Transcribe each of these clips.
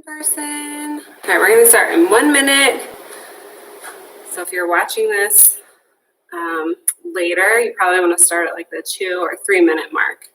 in person. All right, we're going to start in 1 minute. So if you're watching this later, you probably want to start at like the 2 or 3 minute mark.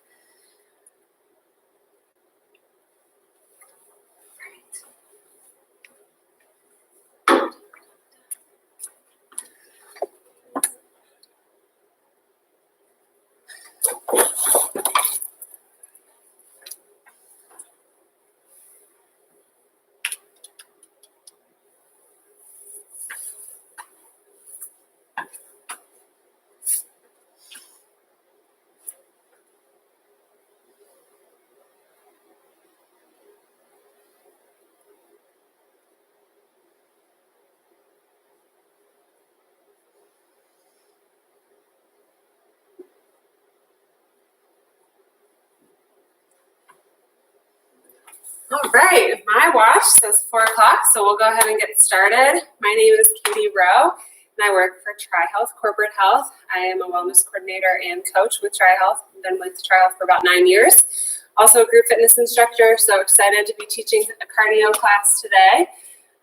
All right, my watch says 4 o'clock, so we'll go ahead and get started. My name is Kaity Rowe, and I work for TriHealth Corporate Health. I am a wellness coordinator and coach with TriHealth. I've been with TriHealth for about 9 years. Also a group fitness instructor, so excited to be teaching a cardio class today.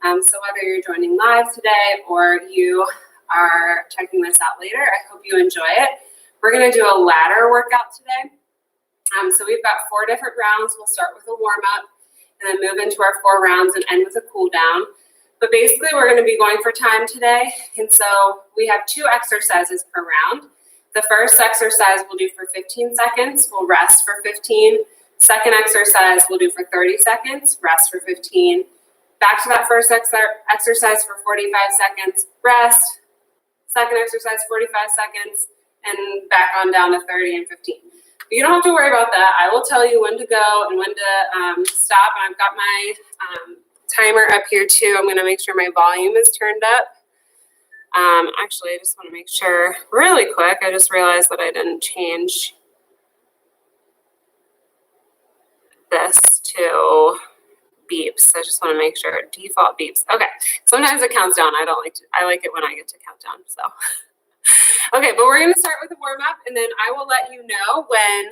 So whether you're joining live today or you are checking this out later, I hope you enjoy it. We're going to do a ladder workout today. So we've got 4 different rounds. We'll start with a warm-up and then move into our 4 rounds and end with a cool down. But basically, we're going to be going for time today. And so we have 2 exercises per round. The first exercise we'll do for 15 seconds. We'll rest for 15. Second exercise we'll do for 30 seconds. Rest for 15. Back to that first exercise for 45 seconds. Rest. Second exercise, 45 seconds. And back on down to 30 and 15. You don't have to worry about that. I will tell you when to go and when to stop. And I've got my timer up here too. I'm going to make sure my volume is turned up. Actually, I just want to make sure really quick. I just realized that I didn't change this to beeps. I just want to make sure default beeps. Okay. Sometimes it counts down. I like it when I get to count down. So. Okay, but we're going to start with a warm-up, and then I will let you know when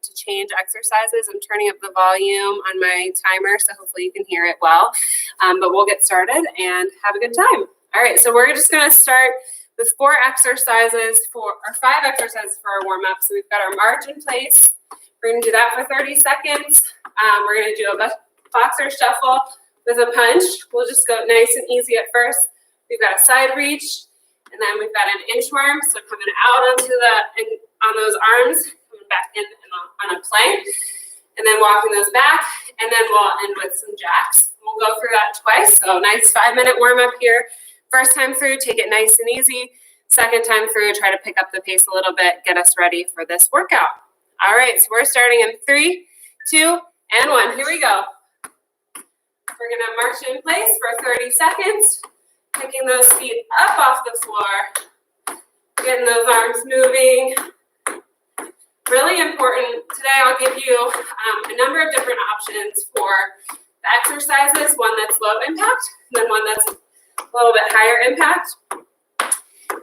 to change exercises. I'm turning up the volume on my timer, so hopefully you can hear it well. But we'll get started and have a good time. All right, so we're just going to start with 5 exercises for our warm-up. So we've got our march in place. We're going to do that for 30 seconds. We're going to do a boxer shuffle with a punch. We'll just go nice and easy at first. We've got a side reach. And then we've got an inchworm, so coming out on those arms, coming back in on a plank, and then walking those back, and then we'll end with some jacks. We'll go through that twice, so nice 5-minute warm-up here. First time through, take it nice and easy. Second time through, try to pick up the pace a little bit, get us ready for this workout. All right, so we're starting in 3, 2, and 1. Here we go. We're going to march in place for 30 seconds. Picking those feet up off the floor, getting those arms moving. Really important. Today I'll give you a number of different options for the exercises, one that's low impact, and then one that's a little bit higher impact.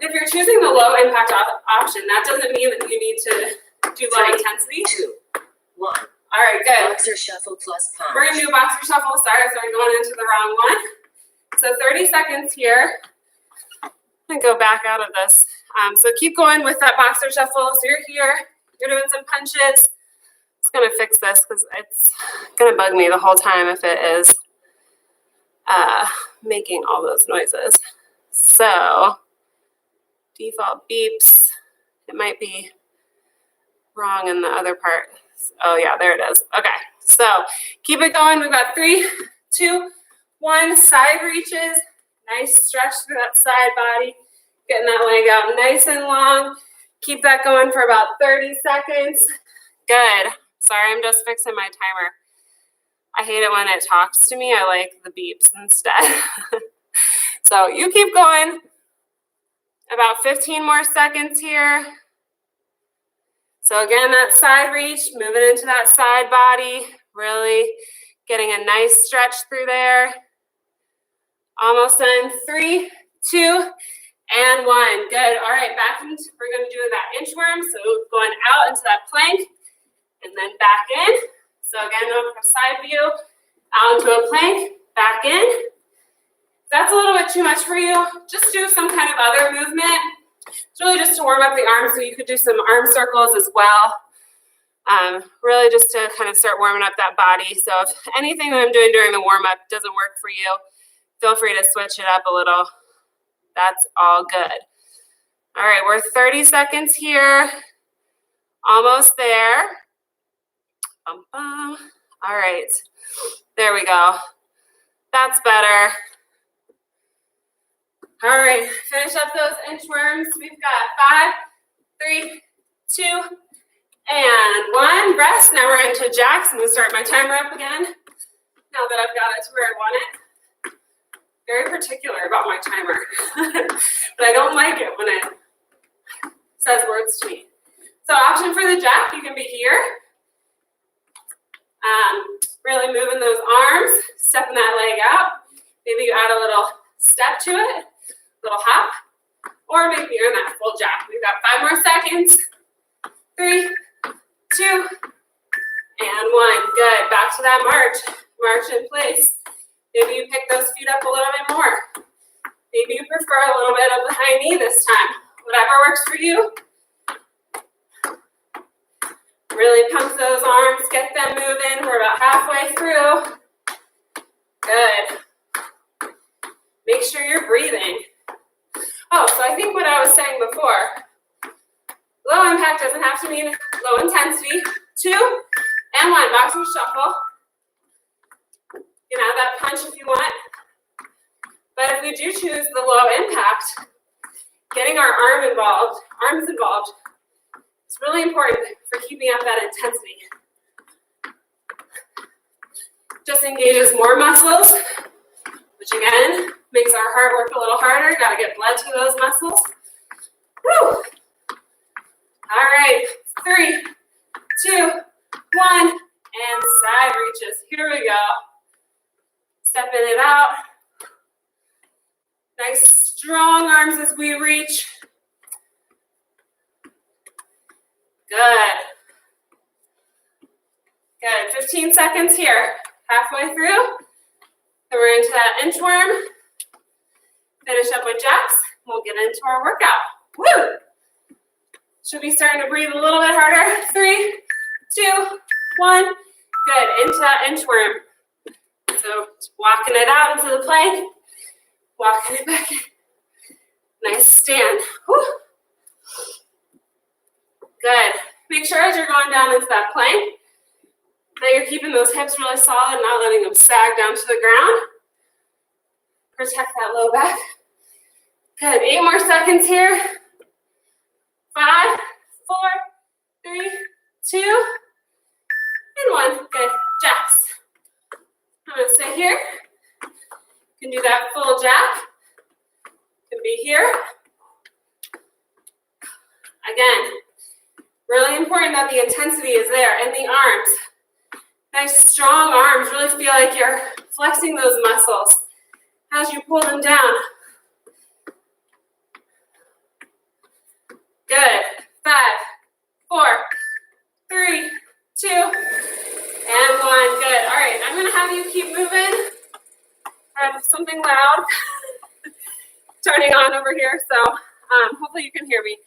If you're choosing the low impact option, that doesn't mean that you need to do low intensity. 2, 1. All right, good. Boxer shuffle plus punch. We're going to do a boxer shuffle. Sorry, I'm going into the wrong one. So 30 seconds here. I'm going to go back out of this. So keep going with that boxer shuffle. So you're here. You're doing some punches. It's going to fix this because it's going to bug me the whole time if it is making all those noises. So default beeps. It might be wrong in the other part. Oh, yeah, there it is. Okay, so keep it going. We've got 3, 2, 1, side reaches, nice stretch through that side body, getting that leg out nice and long. Keep that going for about 30 seconds. Good. Sorry, I'm just fixing my timer. I hate it when it talks to me. I like the beeps instead. So you keep going. About 15 more seconds here. So again, that side reach, moving into that side body, really getting a nice stretch through there. Almost done. 3, 2, and 1. Good. All right, back into, we're going to do that inchworm. So going out into that plank and then back in. So again, over for side view. Out into a plank, back in. If that's a little bit too much for you, just do some kind of other movement. It's really just to warm up the arms, so you could do some arm circles as well. Really just to kind of start warming up that body. So if anything that I'm doing during the warm-up doesn't work for you, feel free to switch it up a little. That's all good. All right, we're 30 seconds here. Almost there. All right, there we go. That's better. All right, finish up those inchworms. We've got 5, 3, 2, and 1. Rest. Now we're into jacks. I'm going to start my timer up again. Now that I've got it to where I want it. Very particular about my timer. But I don't like it when it says words to me. So option for the jack, you can be here. Really moving those arms, stepping that leg out. Maybe you add a little step to it, little hop, or maybe you're in that full jack. We've got 5 more seconds. 3, 2, and 1. Good. Back to that march. March in place. Maybe you pick those feet up a little bit more. Maybe you prefer a little bit of the high knee this time. Whatever works for you. Really pump those arms, get them moving. We're about halfway through. Good. Make sure you're breathing. Oh, so I think what I was saying before, low impact doesn't have to mean low intensity. 2 and 1, boxing shuffle. You can add that punch if you want. But if we do choose the low impact, getting our arms involved, it's really important for keeping up that intensity. Just engages more muscles, which again, makes our heart work a little harder. Got to get blood to those muscles. Woo! All right, 3, 2, 1, and side reaches. Here we go. Stepping it out. Nice strong arms as we reach. Good. Good. 15 seconds here. Halfway through. Then we're into that inchworm. Finish up with jacks. We'll get into our workout. Woo! Should be starting to breathe a little bit harder. 3, 2, 1. Good. Into that inchworm. So walking it out into the plank. Walking it back in. Nice stand. Woo! Good. Make sure as you're going down into that plank that you're keeping those hips really solid, not letting them sag down to the ground. Protect that low back. Good. 8 more seconds here. 5, 4, 3, 2, and 1. Good. Jacks. I'm going to stay here. You can do that full jack. You can be here. Again, really important that the intensity is there in the arms. Nice strong arms. Really feel like you're flexing those muscles as you pull them down. Good. 5, 4, 3, 2, and 1. Good. All right, I'm going to have you keep moving. I have something loud turning on over here, so hopefully you can hear me.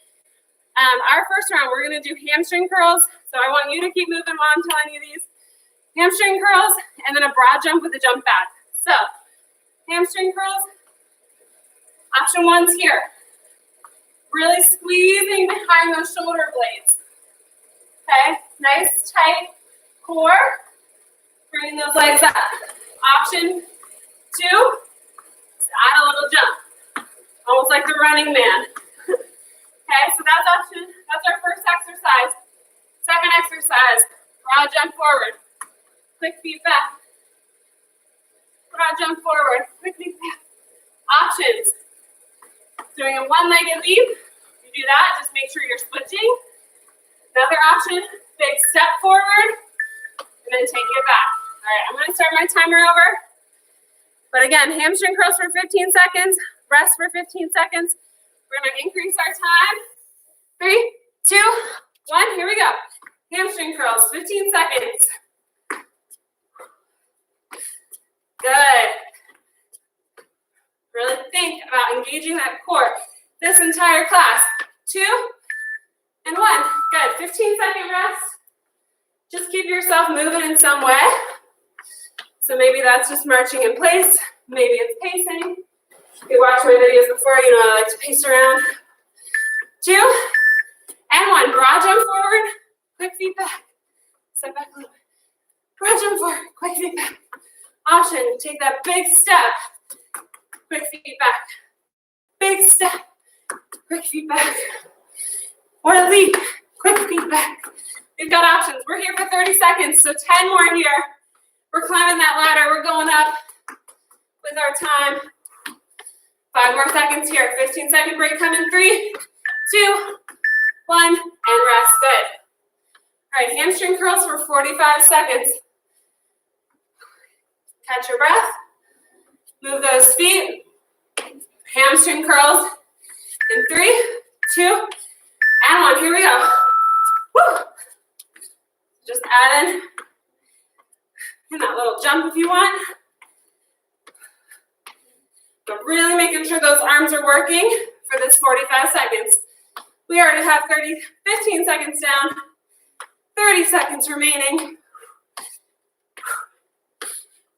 Our first round, we're going to do hamstring curls. So I want you to keep moving while I'm telling you these. Hamstring curls, and then a broad jump with a jump back. So, hamstring curls. Option 1's here. Really squeezing behind those shoulder blades. Okay, nice tight core. Bringing those legs up. Option 2, add a little jump. Almost like the running man. Okay, so that's our first exercise. Second exercise, broad jump forward. Quick feet back. Broad jump forward. Quick feet back. Options. Doing a one-legged leap. You do that, just make sure you're switching. Another option, big step forward, and then take it back. All right, I'm gonna start my timer over. But again, hamstring curls for 15 seconds, rest for 15 seconds. We're gonna increase our time. 3, 2, 1, here we go. Hamstring curls, 15 seconds. Good. Really think about engaging that core this entire class. 2 and 1. Good. 15-second rest. Just keep yourself moving in some way. So maybe that's just marching in place. Maybe it's pacing. If you watched my videos before, you know I like to pace around. 2 and 1. Broad jump forward. Quick feet back. Step back a little bit. Broad jump forward. Quick feet back. Option. Take that big step. Quick feet back. Big step. Quick feet back. Or leap. Quick feet back. We've got options. We're here for 30 seconds, so 10 more here. We're climbing that ladder. We're going up with our time. 5 more seconds here. 15-second break coming. 3, 2, 1, and rest. Good. All right, hamstring curls for 45 seconds. Catch your breath. Move those feet. Hamstring curls in 3, 2, and 1. Here we go. Woo. Just add in that little jump if you want. But really making sure those arms are working for this 45 seconds. We already have 15 seconds down, 30 seconds remaining.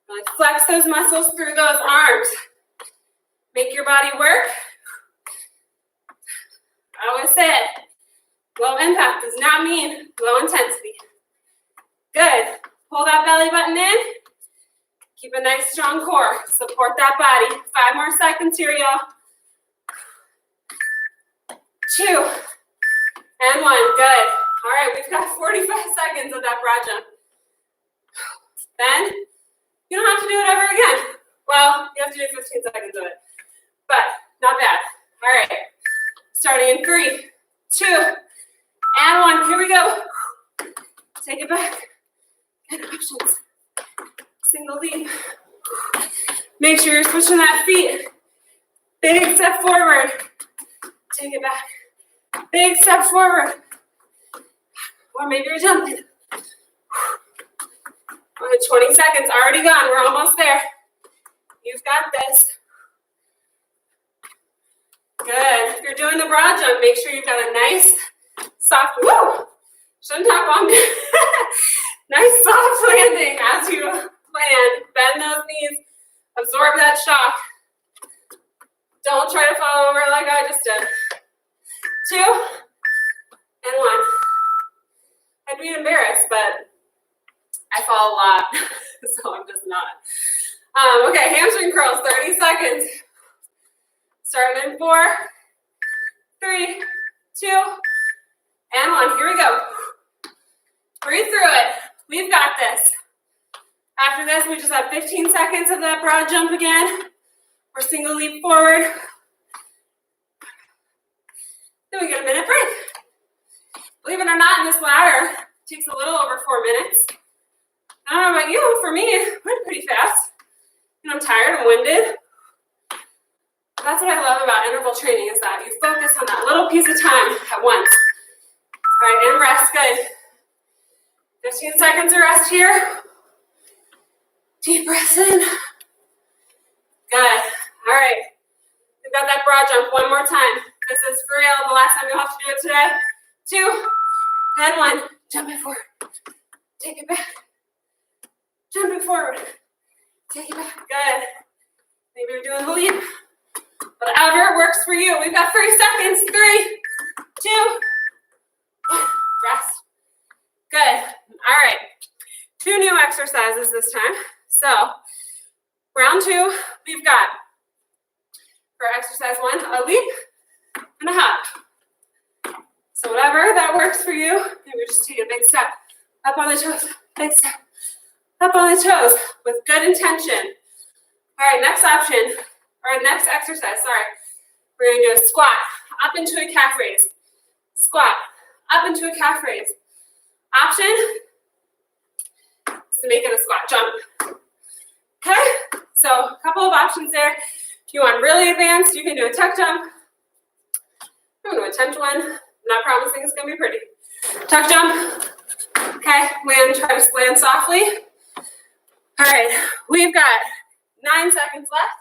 Really flex those muscles through those arms. Make your body work. I always say it, low impact does not mean low intensity. Good. Pull that belly button in. Keep a nice strong core. Support that body. 5 more seconds here, y'all. 2 and 1. Good. All right, we've got 45 seconds of that broad jump. Then, you don't have to do it ever again. Well, you have to do 15 seconds of it. But, not bad. All right. Starting in 3, 2, and 1. Here we go. Take it back. And options. Single leap. Make sure you're switching that feet. Big step forward. Take it back. Big step forward. Or maybe you're jumping. 20 seconds already gone. We're almost there. You've got this. Good. If you're doing the broad jump, make sure you've got a nice, soft, woo! Shouldn't talk long. Nice soft landing as you land. Bend those knees. Absorb that shock. Don't try to fall over like I just did. 2 and 1. I'd be embarrassed, but I fall a lot, so I'm just not. Okay, hamstring curls, 30 seconds. Starting in 4, 3, 2, and 1. Here we go. Breathe through it. We've got this. After this, we just have 15 seconds of that broad jump again. Or single leap forward. Then we get a minute break. Believe it or not, in this ladder, it takes a little over 4 minutes. I don't know about you, for me, it went pretty fast. And I'm tired and winded. That's what I love about interval training is that you focus on that little piece of time at once. All right, and rest, good. 15 seconds of rest here. Deep breath in. Good. All right. We've got that broad jump one more time. This is for real. The last time you'll have to do it today. 2 and 1. Jump it forward. Take it back. Jump it forward. Take it back. Good. Maybe you're doing the leap. Whatever works for you. We've got 3 seconds. 3, 2, 1. Rest. Good. All right. 2 new exercises this time. So, round 2, we've got, for exercise 1, a leap and a hop. So whatever that works for you, maybe just take a big step up on the toes, big step up on the toes with good intention. All right, next option, or next exercise, sorry. We're going to do a squat up into a calf raise. Squat up into a calf raise. Option is to make it a squat jump. Okay, so a couple of options there. If you want really advanced, you can do a tuck jump. I'm going to attempt one. I'm not promising it's going to be pretty. Tuck jump. Okay, land, try to land softly. All right, we've got 9 seconds left.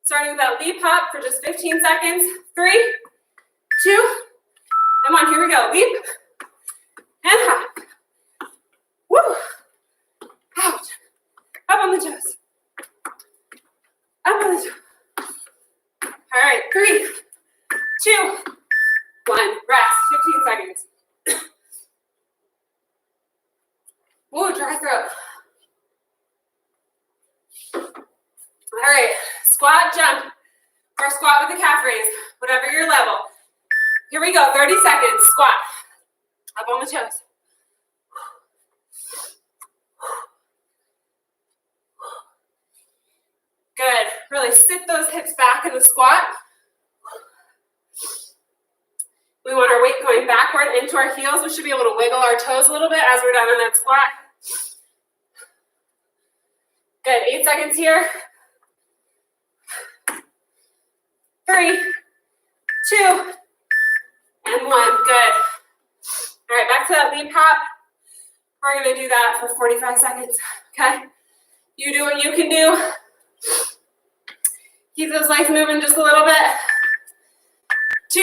Starting with that leap hop for just 15 seconds. 3, 2, and 1. Here we go. Leap and hop. Woo. Out. Up on the toes. Up on the toes. All right. 3, 2, 1. Rest. 15 seconds. Whoa, dry throat. All right, squat, jump, or squat with a calf raise, whatever your level. Here we go, 30 seconds, squat. Up on the toes. Good, really sit those hips back in the squat. We want our weight going backward into our heels. We should be able to wiggle our toes a little bit as we're down in that squat. Good, 8 seconds here. 3, 2, and 1. Good. All right, back to that leap hop. We're going to do that for 45 seconds, okay? You do what you can do. Keep those legs moving just a little bit. 2,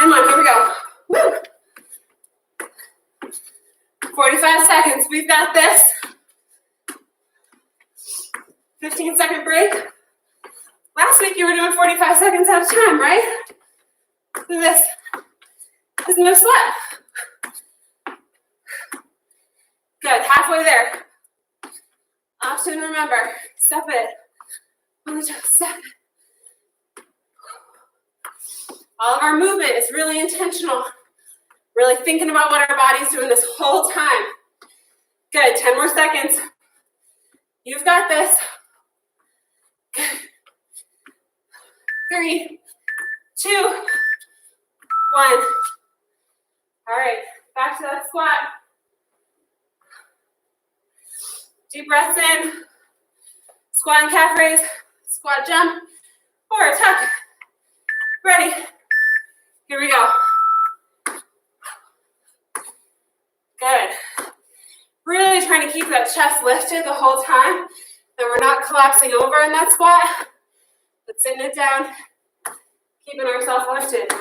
and 1. Here we go. Woo. 45 seconds. We've got this. 15-second break. Last week you were doing 45 seconds at a time, right? Do this. There's no sweat. Good. Halfway there. Option, remember. Step it. On the toe. Step it. All of our movement is really intentional. Really thinking about what our body's doing this whole time. Good. 10 more seconds. You've got this. Good. 3, 2, 1. All right, back to that squat. Deep breaths in. Squat and calf raise. Squat jump. Or tuck. Ready. Here we go. Good. Really trying to keep that chest lifted the whole time. That we're not collapsing over in that squat. But sitting it down, keeping ourselves lifted.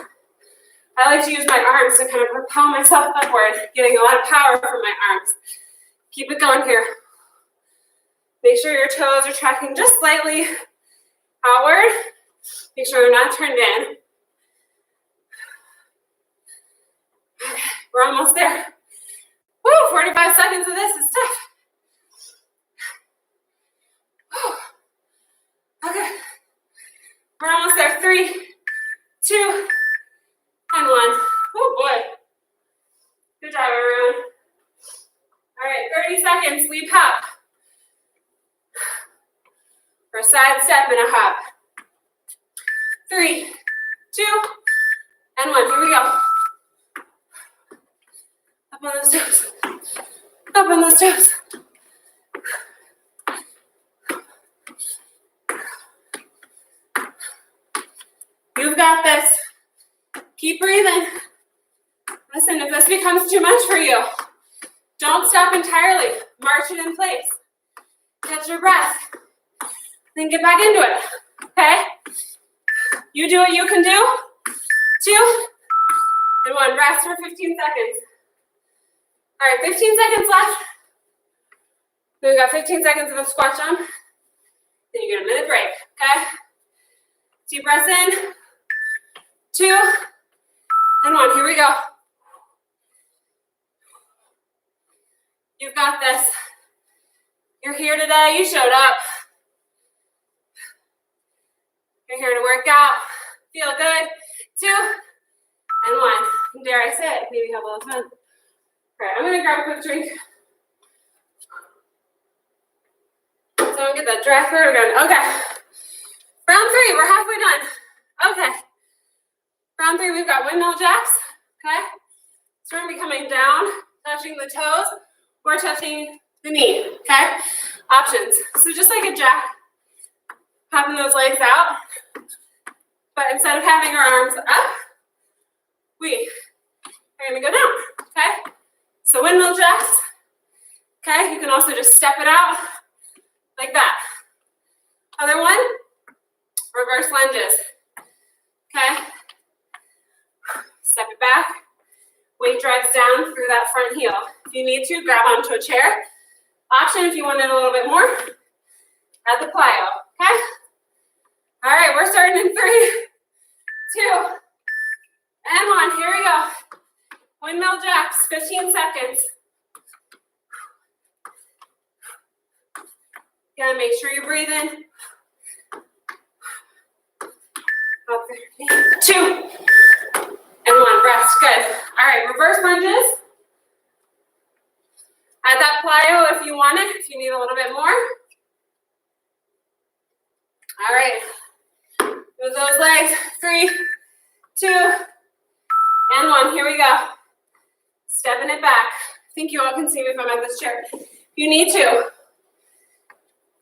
I like to use my arms to kind of propel myself upward, getting a lot of power from my arms. Keep it going here. Make sure your toes are tracking just slightly outward. Make sure they're not turned in. Okay, we're almost there. Woo, 45 seconds of this is tough. Whew. Okay. We're almost there. 3, 2, and 1. Oh boy. Good job, everyone. All right, 30 seconds. Leap hop. Or side step and a hop. 3, 2, and 1. Here we go. Up on those toes. Up on those toes. You've got this. Keep breathing. Listen, if this becomes too much for you, don't stop entirely. March it in place. Catch your breath. Then get back into it. Okay? You do what you can do. 2, and 1. Rest for 15 seconds. All right, 15 seconds left. Then we've got 15 seconds of a squat jump. Then you get a minute break, okay? Deep breaths in. 2, and 1. Here we go. You've got this. You're here today. You showed up. You're here to work out. Feel good. 2, and 1. And dare I say it, maybe have a little fun. All right, I'm going to grab a quick drink. Don't get that dry throat again. Okay. Round 3. We're halfway done. Okay. Round 3, we've got windmill jacks. Okay. So we're going to be coming down, touching the toes, or touching the knee. Okay. Options. So just like a jack, popping those legs out. But instead of having our arms up, we are going to go down. Okay. So windmill jacks. Okay. You can also just step it out like that. Other one, reverse lunges. Okay, step it back. Weight drives down through that front heel. If you need to, grab onto a chair. Option if you want it a little bit more, add the plyo, okay? All right, we're starting in 3, 2, and 1. Here we go. Windmill jacks, 15 seconds. Again, make sure you breathe in. Up there. 2, and 1. Rest. Good. All right, reverse lunges. Add that plyo if you want it, if you need a little bit more. All right. Move those legs. 3, 2, and 1. Here we go. Stepping it back. I think you all can see me if I'm at this chair. If you need to,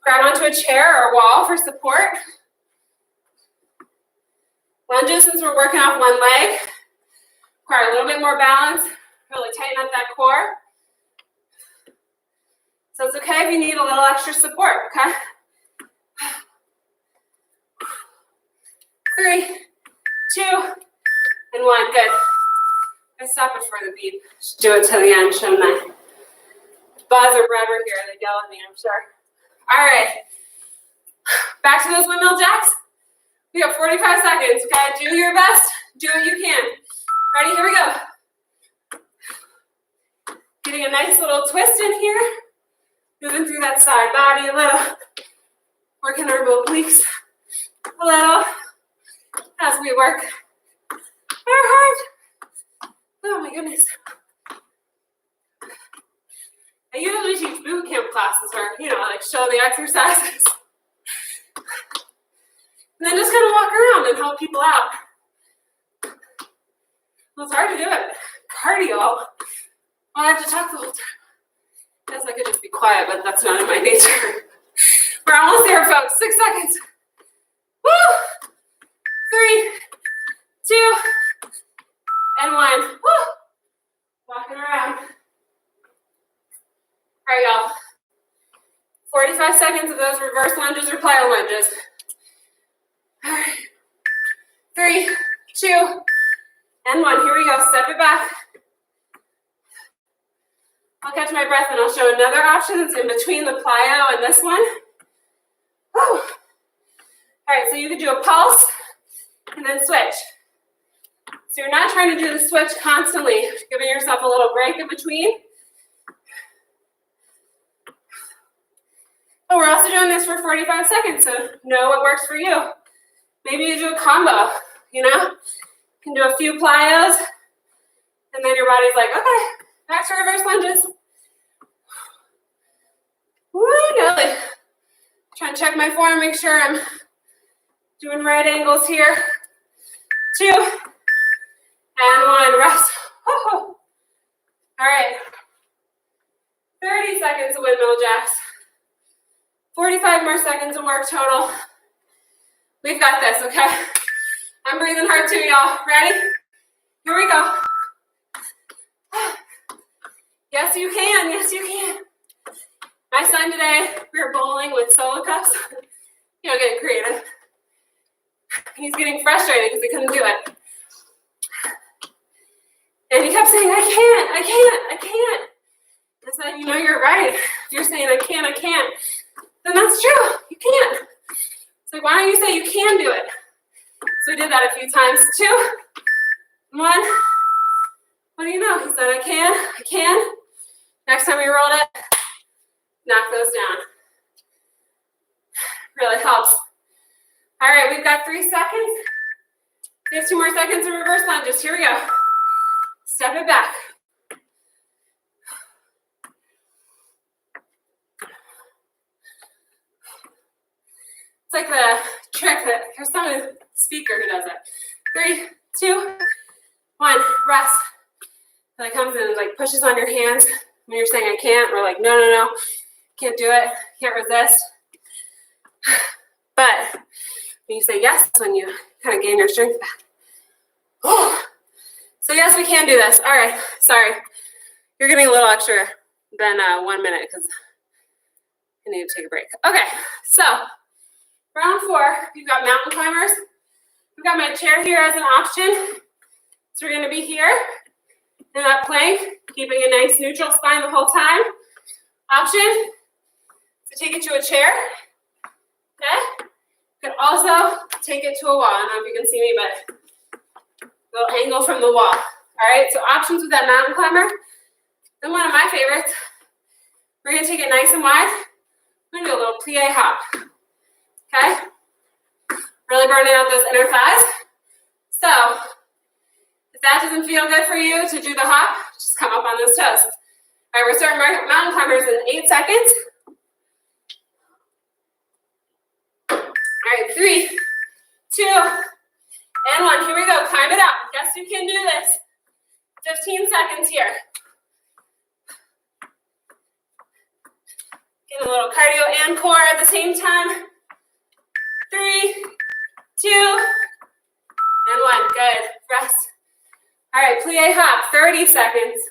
grab onto a chair or a wall for support. Lunges, since we're working off one leg, require a little bit more balance. Really tighten up that core. So it's okay if you need a little extra support, okay? 3, 2, and 1. Good. I stop it for the beat. Should do it to the end, shouldn't I? Buzz or Brad were here. They yell at me, I'm sure. All right. Back to those windmill jacks. We have 45 seconds. Okay, do your best. Do what you can. Ready? Here we go. Getting a nice little twist in here. Moving through that side body a little. Working our obliques a little as we work our heart. Oh my goodness. I usually teach boot camp classes where, like show the exercises. And then just kind of walk around and help people out. Well, it's hard to do it. Cardio. I have to talk the whole time. I guess I could just be quiet, but that's not in my nature. We're almost there, folks. 6 seconds. Woo! 3, 2, and 1. Woo! Walking around. All right, y'all. 45 seconds of those reverse lunges or plyo lunges. All right. 3, 2, and 1. Here we go. Step it back. I'll catch my breath and I'll show another option that's in between the plyo and this one. Whew. All right, so you could do a pulse and then switch. So you're not trying to do the switch constantly, giving yourself a little break in between. But we're also doing this for 45 seconds, so know what works for you. Maybe you do a combo, You can do a few plyos, and then your body's like, okay, back to reverse lunges. Woo, Nelly. Trying to check my form, make sure I'm doing right angles here. 2, and 1, rest. Woo-hoo. All right. 30 seconds of windmill jacks. 45 more seconds of work total. We've got this, okay? I'm breathing hard too, y'all. Ready? Here we go. Yes, you can. Yes, you can. My son today, we were bowling with solo cups. Getting creative. He's getting frustrated because he couldn't do it. And he kept saying, I can't. I said, you're right. If you're saying I can't, then that's true. You can't. So why don't you say you can do it? So we did that a few times. 2, 1. What do you know? He said, I can. Next time we rolled it, knock those down. Really helps. All right, we've got 3 seconds. We have 2 more seconds of reverse lunges. Here we go. Step it back. It's like the trick that there's some speaker who does it. 3, 2, 1, rest. And it comes in and pushes on your hands when you're saying I can't, or no, can't do it, can't resist. But when you say yes, that's when you kind of gain your strength back. Oh. So yes, we can do this. All right, sorry. You're getting a little extra than 1 minute because, I need to take a break. Okay, so round 4, we've got mountain climbers. We've got my chair here as an option. So we're gonna be here in that plank, keeping a nice neutral spine the whole time. Option, to take it to a chair, okay? You could also take it to a wall. I don't know if you can see me, but a little angle from the wall. All right, so options with that mountain climber. Then one of my favorites, we're gonna take it nice and wide. We're gonna do a little plie hop, okay? Really burning out those inner thighs. So, if that doesn't feel good for you to do the hop, just come up on those toes. All right, we're starting mountain climbers in 8 seconds. All right, 3, 2, and 1. Here we go. Climb it up. Yes, you can do this. 15 seconds here. Get a little cardio and core at the same time. 3, 2, and 1. Good. Rest. All right, plie hop. 30 seconds.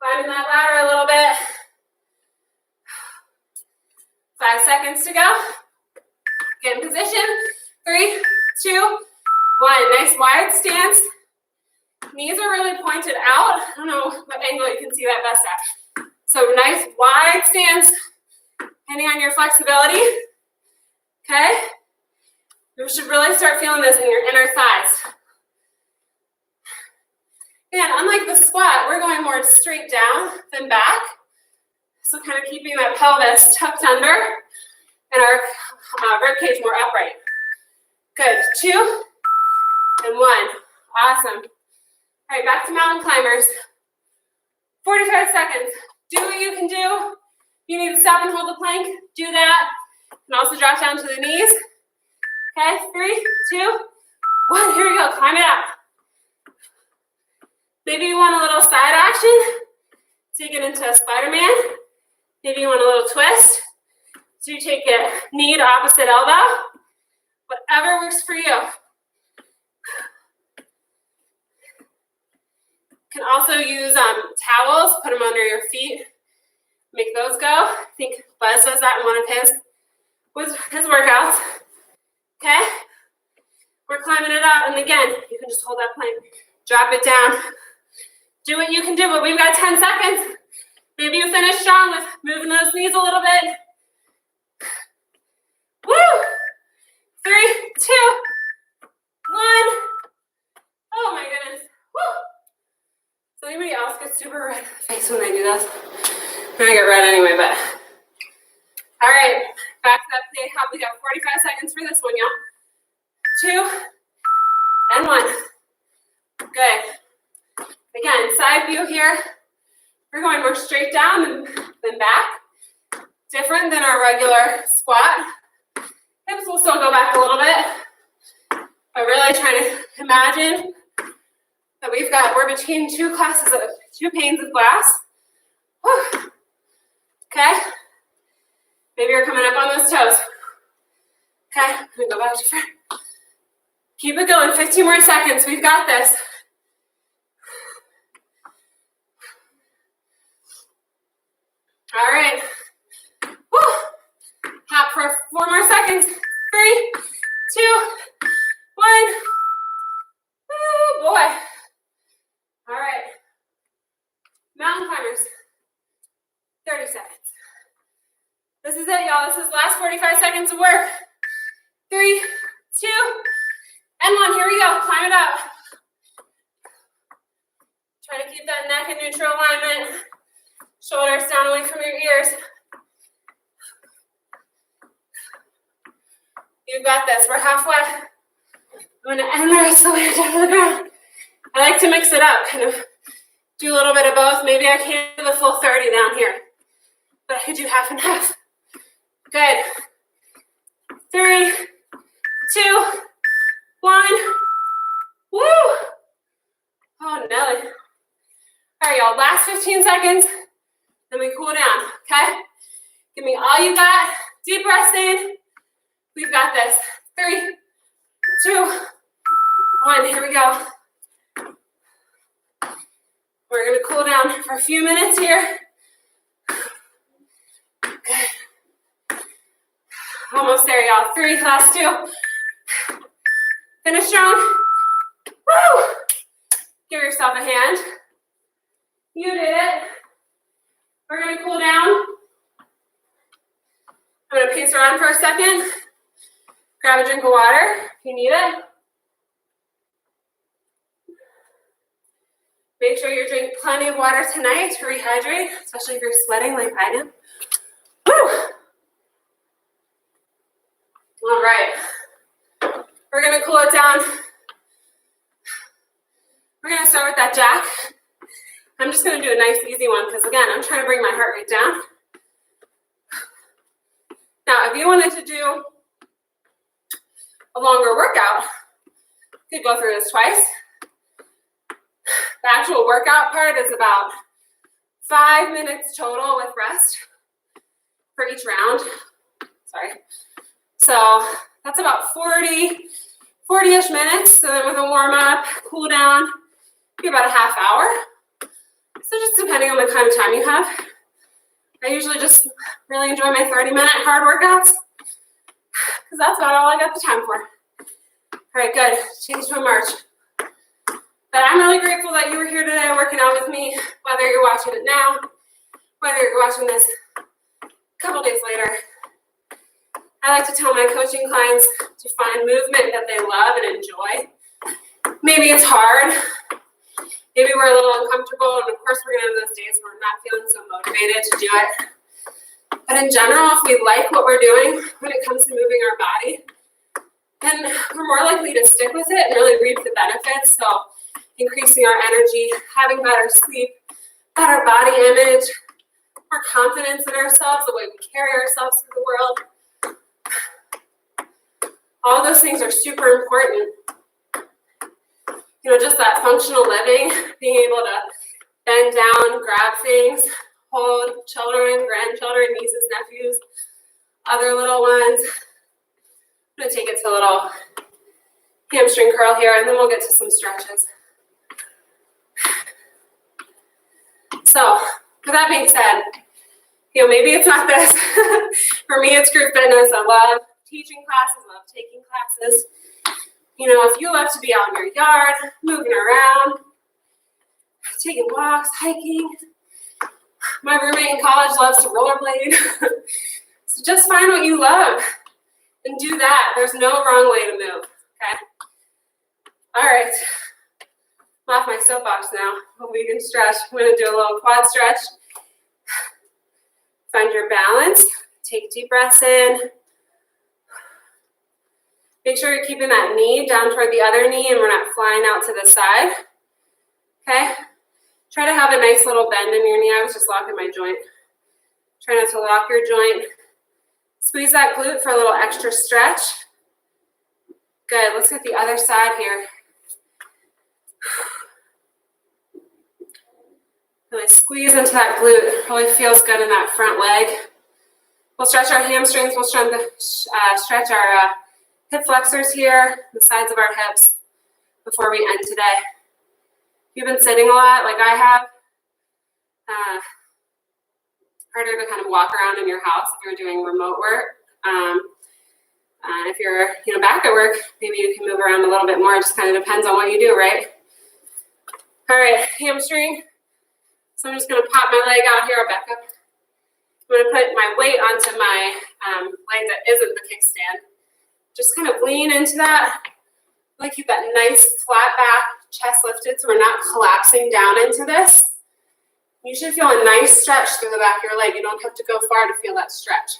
Climbing that ladder a little bit. 5 seconds to go. Get in position. 3, 2, 1. Nice wide stance. Knees are really pointed out. I don't know what angle you can see that best at. So nice wide stance, depending on your flexibility. Okay? You should really start feeling this in your inner thighs. And unlike the squat, we're going more straight down than back. So kind of keeping that pelvis tucked under and our rib cage more upright. Good. 2 and 1. Awesome. All right, back to mountain climbers. 45 seconds. Do what you can do. You need to stop and hold the plank. Do that. And also drop down to the knees. Okay, 3, 2, 1. Here we go. Climb it up. Maybe you want a little side action. Take it into a Spider-Man. Maybe you want a little twist. So you take it knee to opposite elbow. Whatever works for you. You can also use towels, put them under your feet, make those go. I think Buzz does that in one of his workouts. Okay? We're climbing it up, and again, you can just hold that plank, drop it down. Do what you can do, but we've got 10 seconds. Maybe you finish strong with moving those knees a little bit. Woo! 3, 2, 1. Oh my goodness. Woo! So anybody else get super red in the face when they do this? I'm gonna get red anyway, but. All right, back to that plie hop. We got 45 seconds for this one, y'all. 2 and 1. Good. Again, side view here. We're going more straight down than back. Different than our regular squat. Hips will still go back a little bit. But really trying to imagine that we're between two panes of glass. Whew. Okay. Maybe you're coming up on those toes. Okay, I'm gonna go back to front. Keep it going, 15 more seconds. We've got this. All right. Woo. Hop for 4 more seconds. 3, 2, 1. Woo, boy. All right. Mountain climbers. 30 seconds. This is it, y'all. This is the last 45 seconds of work. 3, 2, and 1. Here we go. Climb it up. Try to keep that neck in neutral alignment. Shoulders down away from your ears. You've got this. We're halfway. I'm going to end the rest of the way down to the ground. I like to mix it up, kind of do a little bit of both. Maybe I can't do the full 30 down here, but I could do half and half. Good. 3, 2, 1. Woo! Oh, Nelly. All right, y'all. Last 15 seconds. Then we cool down, okay? Give me all you got. Deep breaths in. We've got this. 3, 2, 1. Here we go. We're going to cool down for a few minutes here. Good. Almost there, y'all. 3, last 2. Finish strong. Woo! Give yourself a hand. You did it. We're gonna cool down. I'm gonna pace around for a second. Grab a drink of water if you need it. Make sure you drink plenty of water tonight to rehydrate, especially if you're sweating like I am. Woo! All right. We're gonna cool it down. We're gonna start with that jack. I'm just gonna do a nice easy one because again, I'm trying to bring my heart rate down. Now, if you wanted to do a longer workout, you could go through this twice. The actual workout part is about 5 minutes total with rest for each round. Sorry. So that's about 40-ish minutes. So then with a warm up, cool down, be about a half hour. So just depending on the kind of time you have. I usually just really enjoy my 30-minute hard workouts because that's about all I got the time for. All right, good. Change to a march. But I'm really grateful that you were here today working out with me, whether you're watching it now, whether you're watching this a couple days later. I like to tell my coaching clients to find movement that they love and enjoy. Maybe it's hard. Maybe we're a little uncomfortable, and of course we're going to have those days where we're not feeling so motivated to do it. But in general, if we like what we're doing when it comes to moving our body, then we're more likely to stick with it and really reap the benefits. So increasing our energy, having better sleep, better body image, more confidence in ourselves, the way we carry ourselves through the world. All those things are super important. You know, just that functional living, being able to bend down, grab things, hold children, grandchildren, nieces, nephews, other little ones. I'm going to take it to a little hamstring curl here, and then we'll get to some stretches. So, with that being said, you know, maybe it's not this. For me, it's group fitness. I love teaching classes, I love taking classes. You know, if you love to be out in your yard, moving around, taking walks, hiking. My roommate in college loves to rollerblade. So just find what you love and do that. There's no wrong way to move, okay? All right. I'm off my soapbox now. Hope we can stretch. I'm going to do a little quad stretch. Find your balance. Take deep breaths in. Make sure you're keeping that knee down toward the other knee and we're not flying out to the side. Okay? Try to have a nice little bend in your knee. I was just locking my joint. Try not to lock your joint. Squeeze that glute for a little extra stretch. Good. Let's get the other side here. Really squeeze into that glute. Really feels good in that front leg. We'll stretch our hamstrings. We'll stretch our hip flexors here, the sides of our hips before we end today. If you've been sitting a lot like I have, harder to kind of walk around in your house if you're doing remote work. If you're back at work, maybe you can move around a little bit more. It just kind of depends on what you do, right? All right, hamstring. So I'm just going to pop my leg out here. I'll back up. I'm going to put my weight onto my leg that isn't the kickstand. Just kind of lean into that. Really keep that nice flat back, chest lifted so we're not collapsing down into this. You should feel a nice stretch through the back of your leg. You don't have to go far to feel that stretch.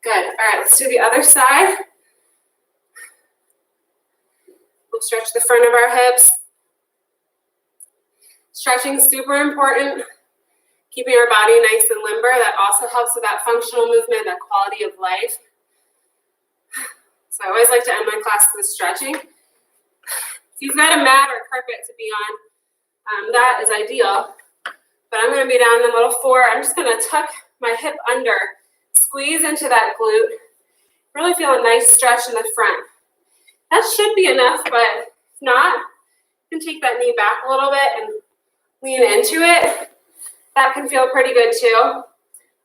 Good. All right, let's do the other side. We'll stretch the front of our hips. Stretching is super important. Keeping our body nice and limber. That also helps with that functional movement, that quality of life. So I always like to end my class with stretching. If you've got a mat or a carpet to be on, that is ideal. But I'm going to be down in the middle 4. I'm just going to tuck my hip under, squeeze into that glute, really feel a nice stretch in the front. That should be enough, but if not, you can take that knee back a little bit and lean into it. That can feel pretty good too.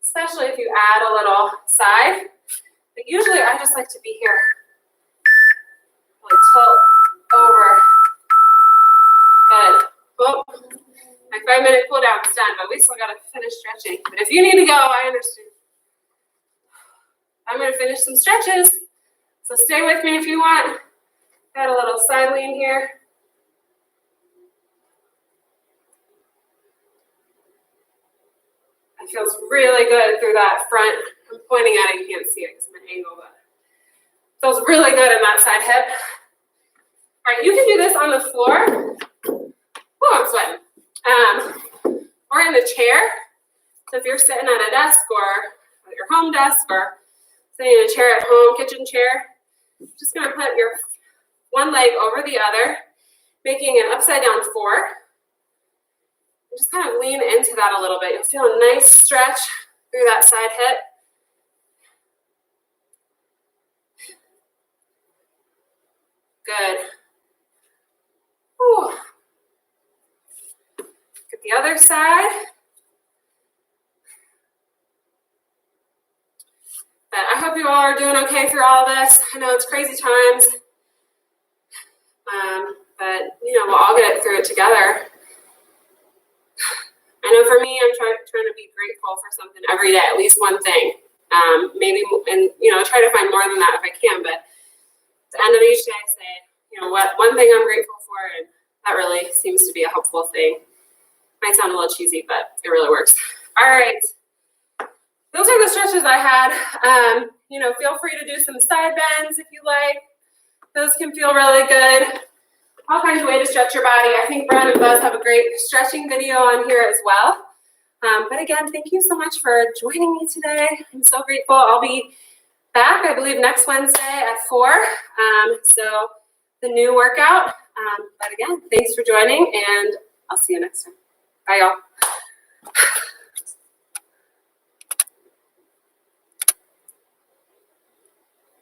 especially if you add a little side. But usually I just like to be here. Really tilt over. Good. Well, my 5-minute cool down is done, but we still gotta finish stretching. But if you need to go, I understand. I'm gonna finish some stretches. So stay with me if you want. Got a little side lean here. It feels really good through that front. I'm pointing at it, you can't see it because I'm an angle, but it feels really good in that side hip. All right, you can do this on the floor. Oh, I'm sweating. Or in the chair. So if you're sitting at a desk or at your home desk or sitting in a chair at home, kitchen chair, just gonna put your one leg over the other, making an upside down 4. Just kind of lean into that a little bit. You'll feel a nice stretch through that side hip. Good. Whew. Look at the other side. But I hope you all are doing okay through all this. I know it's crazy times. But, you know, we'll all get through it together. I know for me, I'm trying to be grateful for something every day, at least one thing. Maybe, and, you know, try to find more than that if I can. But at the end of each day, I say, you know what, one thing I'm grateful for, and that really seems to be a helpful thing. Might sound a little cheesy, but it really works. All right. Those are the stretches I had. You know, feel free to do some side bends if you like. Those can feel really good. All kinds of ways to stretch your body. I think Brad does have a great stretching video on here as well. But again, thank you so much for joining me today. I'm so grateful. I'll be back, I believe, next Wednesday at 4. So the new workout. But again, thanks for joining, and I'll see you next time. Bye, y'all.